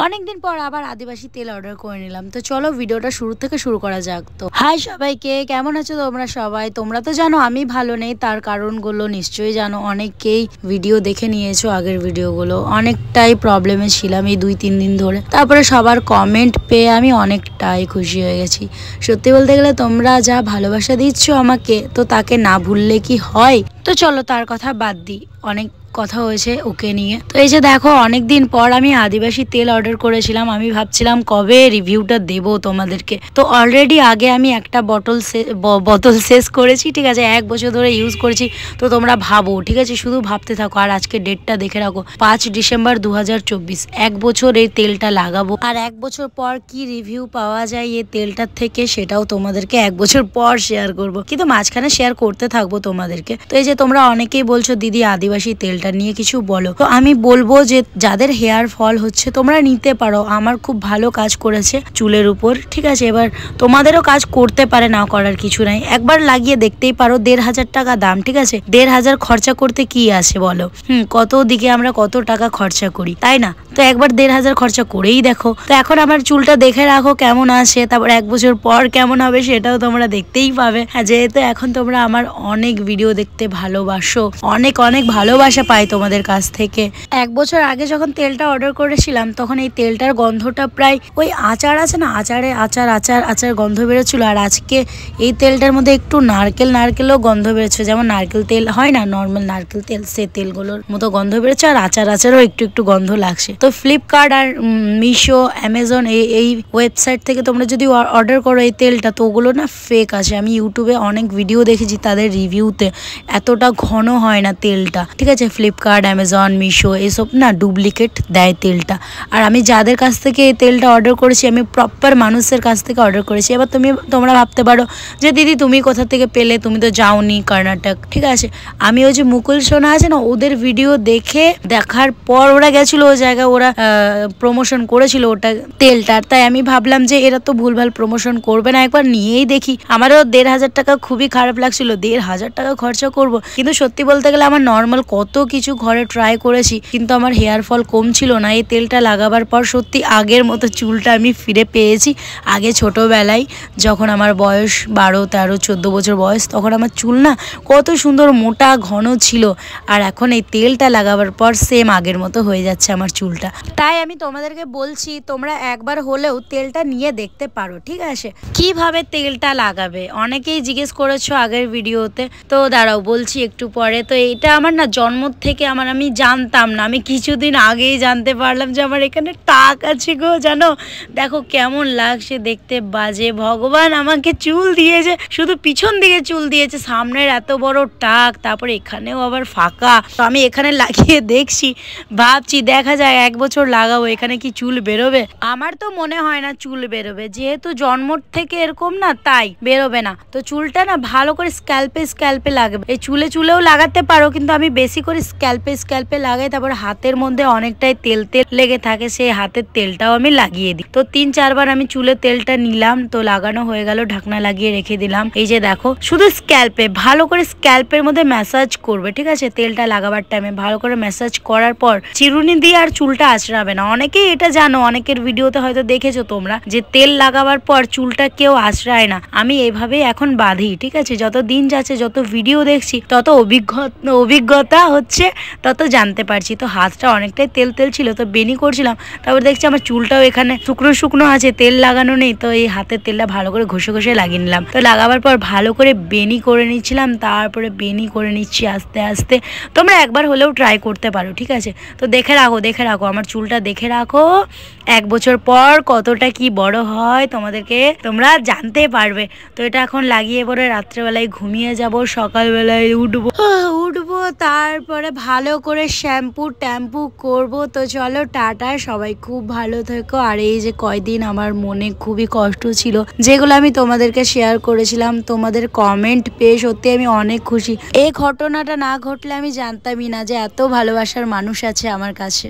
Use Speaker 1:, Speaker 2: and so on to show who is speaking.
Speaker 1: অনেকদিন পর আবার আদিবাসী তেল অর্ডার করে নিলাম। তো চলো ভিডিওটা শুরু থেকে শুরু করা যাক। তো হাই সবাইকে, কেমন আছো তোমরা সবাই? তোমরা তো জানো আমি ভালো নেই, তার কারণগুলো নিশ্চয়ই জানো। অনেকেই ভিডিও দেখে নিয়েছো, আগের ভিডিওগুলো। অনেকটাই প্রবলেমে ছিলাম এই 2-3 দিন ধরে। তারপরে সবার কমেন্ট পেয়ে আমি অনেকটাই খুশি হয়ে গেছি। সত্যি বলতে গেলে তোমরা যা ভালোবাসা দিচ্ছ আমাকে, তো তাকে না ভুললে কি হয়? তো চলো তার কথা বাদ দিই, অনেক কথা হয়েছে ওকে নিয়ে। তো এই যে দেখো, অনেকদিন পর আমি আদিবাসী তেল অর্ডার করেছিলাম। আমি ভাবছিলাম কবে রিভিউটা দেবো তোমাদেরকে। তো অলরেডি আগে আমি একটা বোতল শেষ করেছি, ঠিক আছে। 1 বছর ধরে ইউজ করেছি। তো তোমরা ভাবো, ঠিক আছে, শুধু ভাবতে থাকো। আর আজকে ডেটটা দেখে রাখো, 5 ডিসেম্বর 2024। 1 বছর এই তেলটা লাগাবো, আর 1 বছর পর কি রিভিউ পাওয়া যায় এই তেলটার থেকে সেটাও তোমাদেরকে 1 বছর পর শেয়ার করব। কিন্তু মাঝখানে শেয়ার করতে থাকবো তোমাদেরকে। তো এই যে তোমরা অনেকেই বলছো দিদি আদিবাসী তেলটা নিয়ে কিছু বলো। তো আমি বলবো যে যাদের হেয়ার ফল হচ্ছে তোমরা নিতে পারো। আমার খুব ভালো কাজ করেছে চুলের উপর, ঠিক আছে। এবার তোমাদেরও কাজ করতে পারে, না করার কিছু নাই। একবার লাগিয়ে দেখতেই পারো। 1,500 টাকা দাম, ঠিক আছে। 1,500 খরচা করতে কি আছে বলো? কত দিকে আমরা কত টাকা খরচা করি, তাই না? তো একবার 1,500 খরচা করেই দেখো। তো এখন আমার চুলটা দেখে রাখো কেমন আসে, তারপর 1 বছর পর কেমন হবে সেটাও তোমরা দেখতেই পাবে। যেহেতু এখন তোমরা আমার অনেক ভিডিও দেখতে ভালোবাসো, অনেক অনেক ভালোবাসা পাই তোমাদের কাছ থেকে। 1 বছর আগে যখন তেলটা অর্ডার করেছিলাম তখন এই তেলটার গন্ধটা প্রায় ওই আচার আছে না, আচার গন্ধ বেরোচ্ছিল। আর আজকে এই তেলটার মধ্যে একটু নারকেলও গন্ধ বেরোচ্ছে। যেমন নারকেল তেল হয় না, নর্মাল নারকেল তেল, সে তেলগুলোর মতো গন্ধ বেরোচ্ছে। আর আচারও একটু গন্ধ লাগছে। তো ফ্লিপকার্ট আর মিশো, অ্যামাজন এই ওয়েবসাইট থেকে তোমরা যদি অর্ডার করো এই তেলটা, তো ওগুলো না ফেক আছে। আমি ইউটিউবে অনেক ভিডিও দেখেছি, তাদের রিভিউতে এতটা ঘন হয় না তেলটা, ঠিক আছে। ফ্লিপকার্ট, অ্যামাজন, মিশো এসব না ডুপ্লিকেট দেয় তেলটা। আর আমি যাদের কাছ থেকে এই তেলটা অর্ডার করেছি, আমি প্রপার মানুষের কাছ থেকে অর্ডার করেছি। এবার তোমরা ভাবতে পারো যে দিদি তুমি কোথা থেকে পেলে, তুমি তো যাওনি কর্ণাটক, ঠিক আছে। আমি ওই যে মুকুল সোনা আছে না, ওদের ভিডিও দেখার পর ওরা গেছিল ওই জায়গায়, ওরা প্রমোশন করেছিল ওটা তেলটার। তাই আমি ভাবলাম যে এরা তো ভুলভাল প্রমোশন করবে না, একবার নিয়েই দেখি। আমারও 1,500 টাকা খুবই খারাপ লাগছিল, 1,500 টাকা খরচা করব। কিন্তু সত্যি বলতে গেলে আমার নর্মাল কত কিছু ঘরে ট্রাই করেছি, কিন্তু আমার হেয়ার ফল কমছিল না। এই তেলটা লাগাবার পর সত্যি আগের মতো চুলটা আমি ফিরে পেয়েছি। আগে ছোটবেলায় যখন আমার বয়স 12, 13, 14 বছর বয়স, তখন আমার চুল না কত সুন্দর মোটা ঘন ছিল। আর এখন এই তেলটা লাগাবার পর সেম আগের মতো হয়ে যাচ্ছে আমার চুলটা। তাই আমি তোমাদেরকে বলছি তোমরা একবার হলেও তেলটা নিয়ে দেখতে পারো, ঠিক আছে। কিভাবে তেলটা লাগাবে অনেকেই জিজ্ঞেস করেছো আগের ভিডিওতে। তো দাঁড়াও বলছি একটু পরে। তো এটা আমার না জন্ম থেকে আমি জানতাম না। আমি কিছুদিন আগেই জানতে পারলাম যে আমার এখানে টাক আছে গো, জানো। দেখো কেমন লাগছে দেখতে, বাজে। ভগবান আমাকে চুল দিয়েছে, শুধু পিছন দিকে চুল দিয়েছে, সামনের এত বড় টাক, তারপরে এখানেও আবার ফাঁকা। তো আমি এখানে লাগিয়ে দেখছি, ভাবছি দেখা যায় 1 বছর লাগাবো, এখানে কি চুল বেরোবে? আমার তো মনে হয় না চুল বেরোবে, যেহেতু জন্ম থেকে এরকম না, তাই বেরোবে না। তো চুলটা না ভালো করে স্ক্যাল্পে লাগবে। এই চুলেও লাগাতে পারো, কিন্তু আমি বেশি করে স্ক্যাল্পে লাগাই। তারপর হাতের মধ্যে অনেকটাই তেল লেগে থাকে, সেই হাতের তেলটাও আমি লাগিয়ে দিই। তো 3-4 বার আমি চুলে তেলটা নিলাম, তো লাগানো হয়ে গেল, ঢাকনা লাগিয়ে রেখে দিলাম। এই যে দেখো, শুধু স্ক্যাল্পে ভালো করে স্ক্যাল্পের মধ্যে ম্যাসাজ করবে, ঠিক আছে। তেলটা লাগাবার টাইমে ভালো করে ম্যাসাজ করার পর চিরুনি দিয়ে আর চুলটা আঁচড়াবে না। অনেকেই এটা জানো, অনেকের ভিডিওতে হয়তো দেখেছো তোমরা, যে তেল লাগাবার পর চুলটা কেউ আঁচড়ায় না। আমি এভাবেই এখন বাঁধি, ঠিক আছে। যত দিন যাচ্ছে, যত ভিডিও দেখছি, তত অভিজ্ঞতা হচ্ছে, তত জানতে পারছি। তো হাতটা অনেকটাই তেল ছিল, তো বেনি করছিলাম। তারপর দেখছি আমার চুলটাও এখানে শুকনো আছে, তেল লাগানো নেই। তো এই হাতের তেলটা ভালো করে ঘষে লাগিয়ে নিলাম। তো লাগাবার পর ভালো করে বেনি করে নিচ্ছিলাম, তারপরে বেনি করে নিচ্ছি আস্তে আস্তে। তোমরা একবার হলেও ট্রাই করতে পারো, ঠিক আছে। তো দেখে রাখো আমার চুলটা, দেখে রাখো 1 বছর পর কতটা কি বড় হয় তোমরা জানতে পারবে। তো এটা এখন লাগিয়ে পরে রাত্রেবেলায় ঘুমিয়ে যাব, সকালবেলায় উঠবো, তারপরে ভালো করে শ্যাম্পু করব। তো চলো টাটা, সবাই খুব ভালো থেকো। আর এই যে কয়দিন আমার মনে খুবই কষ্ট ছিল, যেগুলো আমি তোমাদেরকে শেয়ার করেছিলাম, তোমাদের কমেন্ট পেয়ে সত্যি আমি অনেক খুশি। এই ঘটনাটা না ঘটলে আমি জানতামই না যে এত ভালোবাসার মানুষ আছে আমার কাছে।